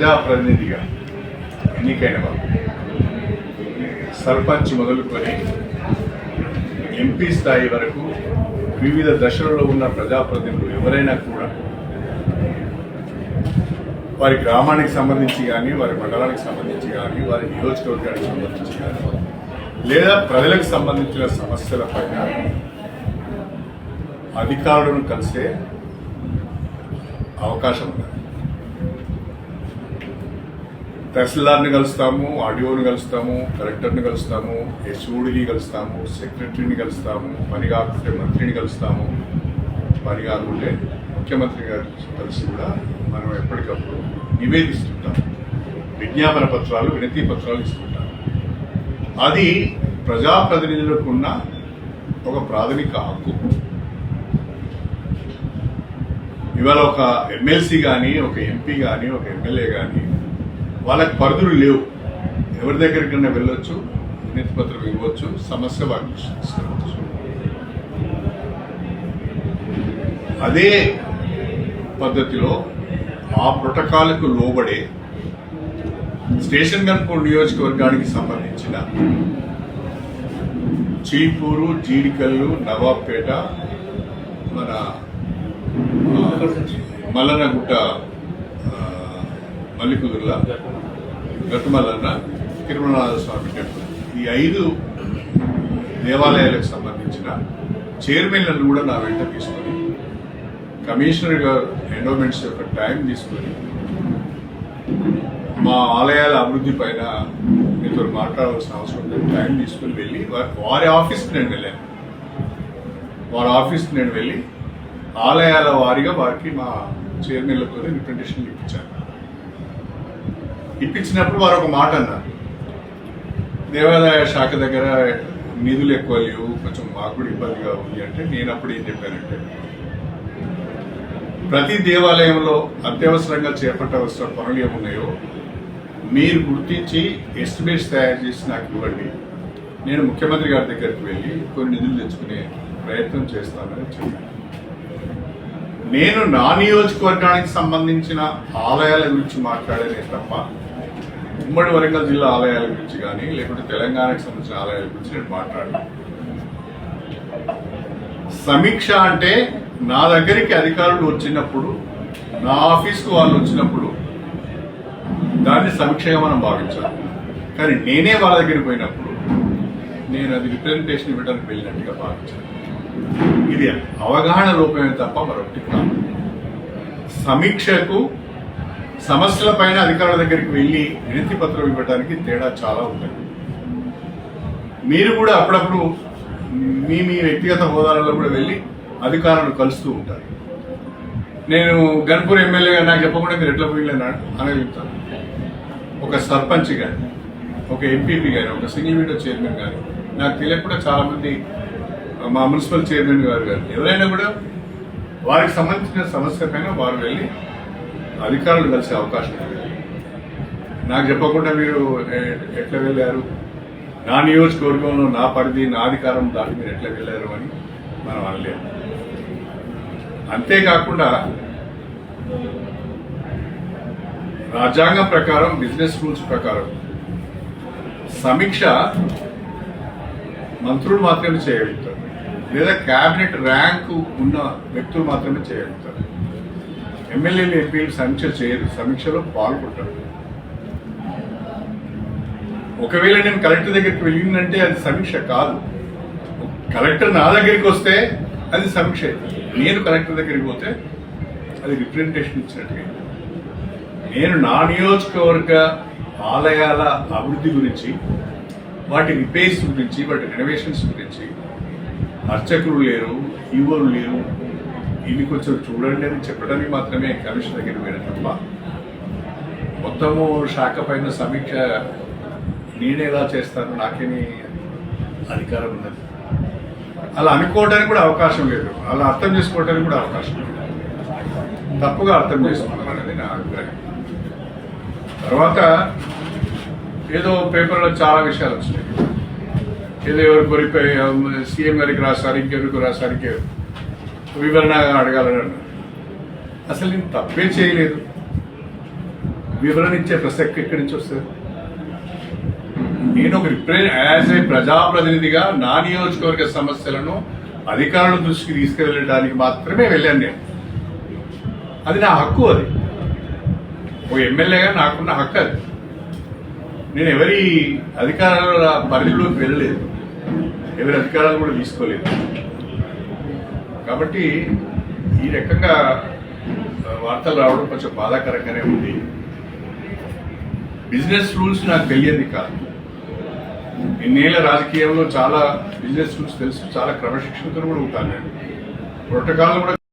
ప్రజాప్రతినిధిగా ఎన్నికైన వాళ్ళు సర్పంచ్ మొదలుకొని ఎంపీ స్థాయి వరకు వివిధ దశలలో ఉన్న ప్రజాప్రతినిధులు ఎవరైనా కూడా వారి గ్రామానికి సంబంధించి కానీ వారి మండలానికి సంబంధించి కానీ వారి నియోజకవర్గానికి సంబంధించి కానీ లేదా ప్రజలకు సంబంధించిన సమస్యల పైన అధికారులను కలిసే అవకాశం ఉంది. తహసీల్దార్ని కలుస్తాము, ఆర్డీఓని కలుస్తాము, కలెక్టర్ని కలుస్తాము, హెచ్ఓడిని కలుస్తాము, సెక్రటరీని కలుస్తాము, పని కాకుంటే మంత్రిని కలుస్తాము, పని కాకుంటే ముఖ్యమంత్రి గారు కలిసి కూడా మనం ఎప్పటికప్పుడు నివేదిస్తుంటాం. విజ్ఞాపన పత్రాలు, వినతి పత్రాలు ఇస్తుంటాం. అది ప్రజాప్రతినిధులకు ఉన్న ఒక ప్రాథమిక హక్కు. ఇవాళ ఒక ఎమ్మెల్సీ కానీ, ఒక ఎంపీ కానీ, ఒక ఎమ్మెల్యే కానీ వాళ్ళకి పరిధులు లేవు. ఎవరి దగ్గరికైనా వెళ్ళొచ్చు, వినతి పత్రం ఇవ్వచ్చు, సమస్య వారికి తీసుకురావచ్చు. అదే పద్ధతిలో ఆ ప్రోటోకాల్కు లోబడే స్టేషన్ గన్పూర్ నియోజకవర్గానికి సంబంధించిన చీపూరు, జీడికల్లు, నవాబ్పేట, మన మల్లన్నగుట్ట, మల్లికుదుర్ల, గట్టుమల్లన్న, తిరుమలనాథ స్వామి టెంపుల్, ఈ 5 దేవాలయాలకు సంబంధించిన చైర్మన్లను కూడా నా వెంట తీసుకొని కమిషనర్ గారు ఎండోమెంట్స్ యొక్క టైం తీసుకొని మా ఆలయాల అభివృద్ధి పైన మీతో మాట్లాడవలసిన అవసరం ఉంది. టైం తీసుకుని వెళ్ళి వారి ఆఫీస్కి నేను వెళ్ళాను. వారి ఆఫీస్కి నేను వెళ్ళి ఆలయాల వారిగా వారికి మా చైర్మన్లతో రిప్రజెంటేషన్ ఇప్పించాను. ఇప్పించినప్పుడు వారు ఒక మాట అన్నారు, దేవాలయ శాఖ దగ్గర నిధులు ఎక్కువ లేవు, కొంచెం మాకు కూడా ఇబ్బందిగా ఉంది అంటే నేను అప్పుడు ఏం చెప్పానంటే, ప్రతి దేవాలయంలో అత్యవసరంగా చేపట్టవలసిన పనులు ఏమున్నాయో మీరు గుర్తించి ఎస్టిమేట్స్ తయారు చేసి నాకు ఇవ్వండి. నేను ముఖ్యమంత్రి గారి దగ్గరికి వెళ్ళి కొన్ని నిధులు తెచ్చుకునే ప్రయత్నం చేస్తానని చెప్పాను. నేను నా నియోజకవర్గానికి సంబంధించిన ఆలయాల గురించి మాట్లాడేదే తప్ప ఉమ్మడి వరంగల్ జిల్లా ఆలయాల గురించి కానీ లేకుంటే తెలంగాణకు సంబంధించిన ఆలయాల గురించి నేను మాట్లాడాను. సమీక్ష అంటే నా దగ్గరికి అధికారులు వచ్చినప్పుడు, నా ఆఫీస్కు వాళ్ళు వచ్చినప్పుడు దాన్ని సమీక్షగా మనం భావించాలి. కానీ నేనే వాళ్ళ దగ్గరికి పోయినప్పుడు నేను అది రిప్రజెంటేషన్ ఇవ్వడానికి వెళ్ళినట్టుగా భావించాను. ఇది అవగాహన లోపమే తప్ప మరొకటి కాదు. సమీక్షకు సమస్యల పైన అధికారుల దగ్గరికి వెళ్ళి వినతి పత్రం ఇవ్వడానికి తేడా చాలా ఉంటుంది. మీరు కూడా అప్పుడప్పుడు మీ వ్యక్తిగత హోదాలలో కూడా వెళ్ళి అధికారులను కలుస్తూ ఉంటారు. నేను గన్పూర్ ఎమ్మెల్యేగా నాకు చెప్పకుండా మీరు ఎట్లా పోయిలేనా అనగలుగుతాను. ఒక సర్పంచ్ కానీ, ఒక ఎంపీపీ కానీ, ఒక సింగిల్ విండో చైర్మన్ కానీ నాకు తెలియకుండా చాలామంది మా మున్సిపల్ చైర్మన్ గారు కానీ ఎవరైనా కూడా వారికి సంబంధించిన సమస్య పైన వారు వెళ్ళి అధికారులు కలిసే అవకాశం ఉంది. నాకు చెప్పకుండా మీరు ఎట్లా వెళ్ళారు, నా నియోజకవర్గంలో నా పరిధి, నా అధికారం దాటి మీరు ఎట్లా వెళ్ళారు అని మనం అనలేము. అంతేకాకుండా రాజ్యాంగం ప్రకారం, బిజినెస్ రూల్స్ ప్రకారం సమీక్ష మంత్రులు మాత్రమే చేయగలుగుతారు, లేదా క్యాబినెట్ ర్యాంకు ఉన్న వ్యక్తులు మాత్రమే చేయగలుగుతారు. ఎమ్మెల్యేలు, ఎంపీలు సమీక్ష చేయరు, సమీక్షలో పాల్గొంటారు. ఒకవేళ నేను కలెక్టర్ దగ్గరికి వెళ్ళిందంటే అది సమీక్ష కాదు. కలెక్టర్ నా దగ్గరికి వస్తే అది సమీక్ష. నేను కలెక్టర్ దగ్గరికి పోతే అది రిప్రజెంటేషన్ ఇచ్చినట్టుగా. నేను నా నియోజకవర్గ ఆలయాల అభివృద్ధి గురించి, వాటి రిపేర్స్ గురించి, వాటి రెనోవేషన్స్ గురించి అర్చకులు లేరు, ఈవోలు లేరు, ఇది కొంచెం చూడండి అని చెప్పడానికి మాత్రమే కమిషన్ దగ్గరికి పోయిన తప్ప మొత్తము శాఖ పైన సమీక్ష నేనే ఎలా చేస్తాను, నాకేమీ అధికారం ఉన్నది. అలా అనుకోవడానికి కూడా అవకాశం లేదు, అలా అర్థం చేసుకోవడానికి కూడా అవకాశం లేదు. తప్పుగా అర్థం చేసుకున్నాను అనేది నా అభిప్రాయం. తర్వాత ఏదో పేపర్లో చాలా విషయాలు వచ్చినాయి. ఏదో ఎవరు కోరిపోయి సీఎం గారికి రాశారు, ఇంకెవరికి రాశారు, వివరణ అడగాలని అన్నారు. అసలు నేను తప్పే చేయలేదు. వివరణ ఇచ్చే ప్రసక్తి ఎక్కడి నుంచి వస్తుంది? నేను ఒక యాజ్ ఏ ప్రజాప్రతినిధిగా నా నియోజకవర్గ సమస్యలను అధికారుల దృష్టికి తీసుకువెళ్ళడానికి మాత్రమే వెళ్ళాను నేను. అది నా హక్కు. అది ఓ ఎమ్మెల్యేగా నాకున్న హక్కు. అది నేను ఎవరి అధికారాల పరిధిలోకి వెళ్ళలేదు, ఎవరి అధికారాలు కూడా తీసుకోలేదు. కాబట్టి ఈ రకంగా వార్తలు రావడం కొంచెం బాధాకరంగానే ఉంది. బిజినెస్ రూల్స్ నాకు తెలియదు కాదు. ఇన్నేళ్ల రాజకీయంలో చాలా బిజినెస్ రూల్స్ తెలుసు, చాలా క్రమశిక్షణతో కూడా ఉంటాను నేను. ప్రోటోకాల్ కూడా